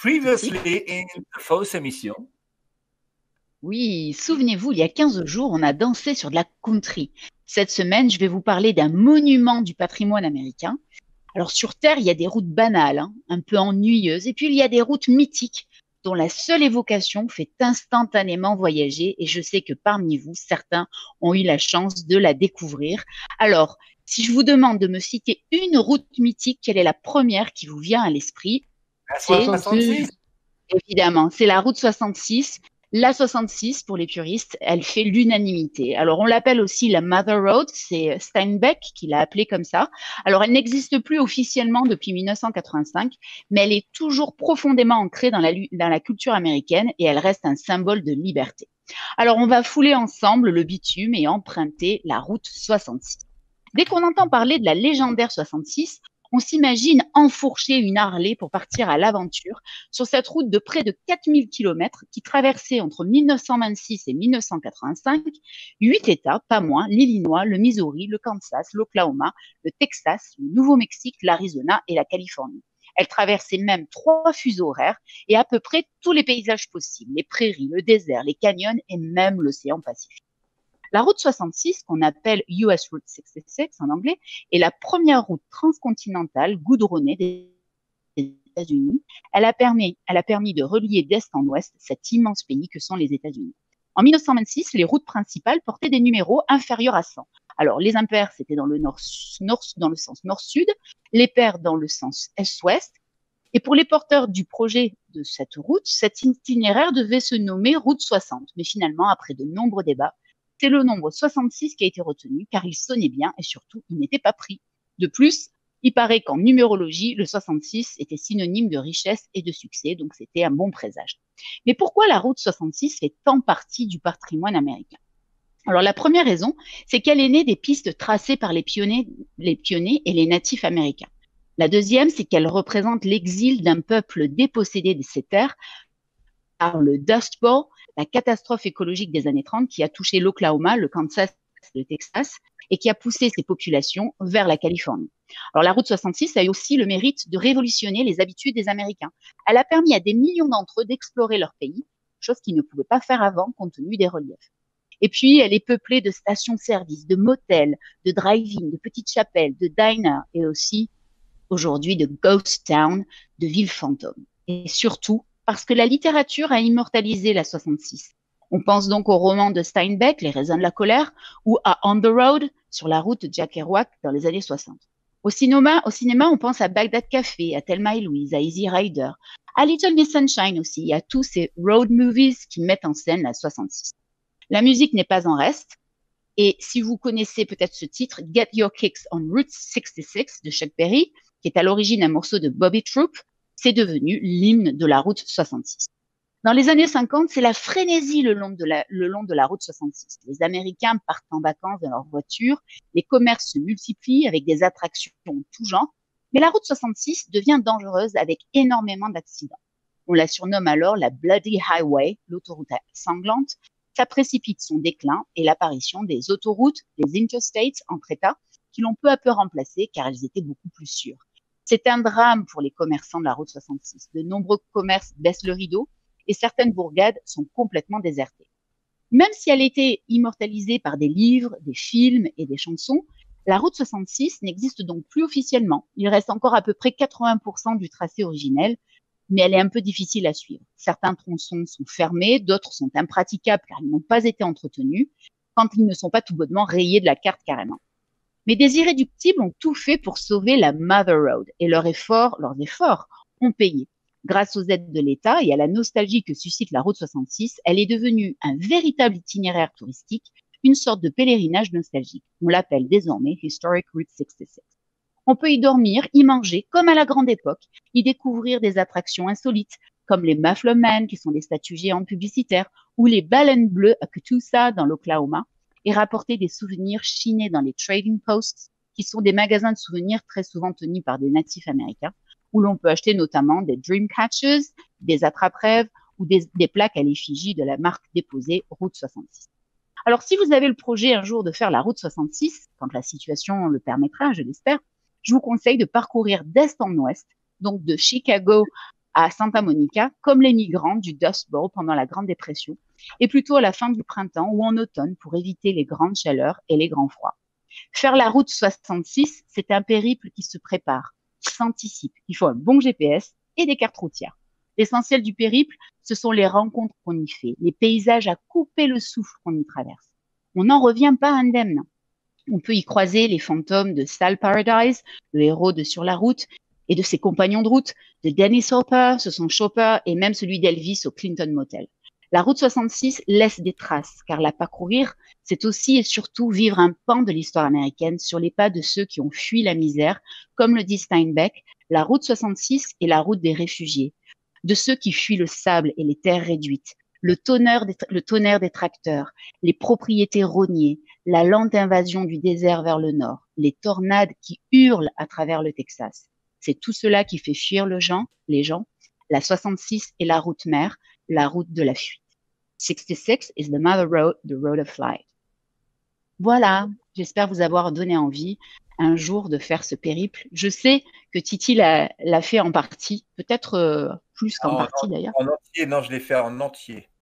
Previously Classique. in the fausse émission. Oui, souvenez-vous, il y a 15 jours, on a dansé sur de la country. Cette semaine, je vais vous parler d'un monument du patrimoine américain. Alors sur Terre, il y a des routes banales, hein, un peu ennuyeuses, et puis il y a des routes mythiques dont la seule évocation fait instantanément voyager, et je sais que parmi vous, certains ont eu la chance de la découvrir. Alors, si je vous demande de me citer une route mythique, quelle est la première qui vous vient à l'esprit? La C'est 66. Évidemment, c'est la route 66. La 66, pour les puristes, elle fait l'unanimité. Alors, on l'appelle aussi la Mother Road, c'est Steinbeck qui l'a appelée comme ça. Alors, elle n'existe plus officiellement depuis 1985, mais elle est toujours profondément ancrée dans la culture américaine et elle reste un symbole de liberté. Alors, on va fouler ensemble le bitume et emprunter la route 66. Dès qu'on entend parler de la légendaire 66, on s'imagine enfourcher une Harley pour partir à l'aventure sur cette route de près de 4000 kilomètres qui traversait entre 1926 et 1985 huit États, pas moins, l'Illinois, le Missouri, le Kansas, l'Oklahoma, le Texas, le Nouveau-Mexique, l'Arizona et la Californie. Elle traversait même 3 fuseaux horaires et à peu près tous les paysages possibles, les prairies, le désert, les canyons et même l'océan Pacifique. La route 66, qu'on appelle US Route 66 en anglais, est la première route transcontinentale goudronnée des États-Unis. Elle a permis de relier d'est en ouest cet immense pays que sont les États-Unis. En 1926, les routes principales portaient des numéros inférieurs à 100. Alors, les impairs, c'était dans le dans le sens nord-sud, les pairs dans le sens est-ouest. Et pour les porteurs du projet de cette route, cet itinéraire devait se nommer route 60. Mais finalement, après de nombreux débats, c'est le nombre 66 qui a été retenu car il sonnait bien et surtout, il n'était pas pris. De plus, il paraît qu'en numérologie, le 66 était synonyme de richesse et de succès, donc c'était un bon présage. Mais pourquoi la route 66 fait tant partie du patrimoine américain? Alors la première raison, c'est qu'elle est née des pistes tracées par les pionniers et les natifs américains. La deuxième, c'est qu'elle représente l'exil d'un peuple dépossédé de ses terres par le Dust Bowl, la catastrophe écologique des années 30 qui a touché l'Oklahoma, le Kansas, le Texas, et qui a poussé ces populations vers la Californie. Alors la route 66 a eu aussi le mérite de révolutionner les habitudes des Américains. Elle a permis à des millions d'entre eux d'explorer leur pays, chose qu'ils ne pouvaient pas faire avant compte tenu des reliefs. Et puis, elle est peuplée de stations-service, de motels, de drive-in, de petites chapelles, de diners et aussi, aujourd'hui, de ghost town, de villes fantômes. Et surtout, parce que la littérature a immortalisé la 66. On pense donc au roman de Steinbeck, Les raisins de la colère, ou à On the Road, sur la route de Jack Kerouac dans les années 60. Au cinéma, on pense à Bagdad Café, à Thelma et Louise, à Easy Rider, à Little Miss Sunshine aussi, à tous ces road movies qui mettent en scène la 66. La musique n'est pas en reste. Et si vous connaissez peut-être ce titre, Get Your Kicks on Route 66 de Chuck Berry, qui est à l'origine un morceau de Bobby Troop, c'est devenu l'hymne de la route 66. Dans les années 50, c'est la frénésie le long de la route 66. Les Américains partent en vacances dans leur voiture, les commerces se multiplient avec des attractions de tout genre, mais la route 66 devient dangereuse avec énormément d'accidents. On la surnomme alors la Bloody Highway, l'autoroute sanglante. Ça précipite son déclin et l'apparition des autoroutes, des interstates entre États, qui l'ont peu à peu remplacé car elles étaient beaucoup plus sûres. C'est un drame pour les commerçants de la route 66. De nombreux commerces baissent le rideau et certaines bourgades sont complètement désertées. Même si elle a été immortalisée par des livres, des films et des chansons, la route 66 n'existe donc plus officiellement. Il reste encore à peu près 80% du tracé originel, mais elle est un peu difficile à suivre. Certains tronçons sont fermés, d'autres sont impraticables car ils n'ont pas été entretenus, quand ils ne sont pas tout bonnement rayés de la carte carrément. Mais des irréductibles ont tout fait pour sauver la Mother Road et leurs efforts ont payé. Grâce aux aides de l'État et à la nostalgie que suscite la route 66, elle est devenue un véritable itinéraire touristique, une sorte de pèlerinage nostalgique. On l'appelle désormais Historic Route 66. On peut y dormir, y manger, comme à la grande époque, y découvrir des attractions insolites, comme les Muffler Man, qui sont des statues géantes publicitaires, ou les baleines bleues à Catoosa, dans l'Oklahoma, et rapporter des souvenirs chinés dans les trading posts, qui sont des magasins de souvenirs très souvent tenus par des natifs américains, où l'on peut acheter notamment des dream catchers, des attrape-rêves ou des plaques à l'effigie de la marque déposée Route 66. Alors, si vous avez le projet un jour de faire la Route 66, quand la situation le permettra, je l'espère, je vous conseille de parcourir d'est en ouest, donc de Chicago à Santa Monica, comme les migrants du Dust Bowl pendant la Grande Dépression, et plutôt à la fin du printemps ou en automne pour éviter les grandes chaleurs et les grands froids. Faire la route 66, c'est un périple qui se prépare, qui s'anticipe. Il faut un bon GPS et des cartes routières. L'essentiel du périple, ce sont les rencontres qu'on y fait, les paysages à couper le souffle qu'on y traverse. On n'en revient pas indemne. On peut y croiser les fantômes de Sal Paradise, le héros de Sur la route, et de ses compagnons de route, de Dennis Hopper, ce sont Chopper, et même celui d'Elvis au Clinton Motel. La route 66 laisse des traces, car la parcourir, c'est aussi et surtout vivre un pan de l'histoire américaine sur les pas de ceux qui ont fui la misère, comme le dit Steinbeck, la route 66 est la route des réfugiés, de ceux qui fuient le sable et les terres réduites, le tonnerre des tracteurs, les propriétés rognées, la lente invasion du désert vers le nord, les tornades qui hurlent à travers le Texas. C'est tout cela qui fait fuir les gens. La 66 est la route mère, la route de la fuite. 66 is the mother road, the road of flight. Voilà, j'espère vous avoir donné envie un jour de faire ce périple. Je sais que Titi l'a fait en partie, peut-être plus qu'en partie d'ailleurs. En entier, non, je l'ai fait en entier.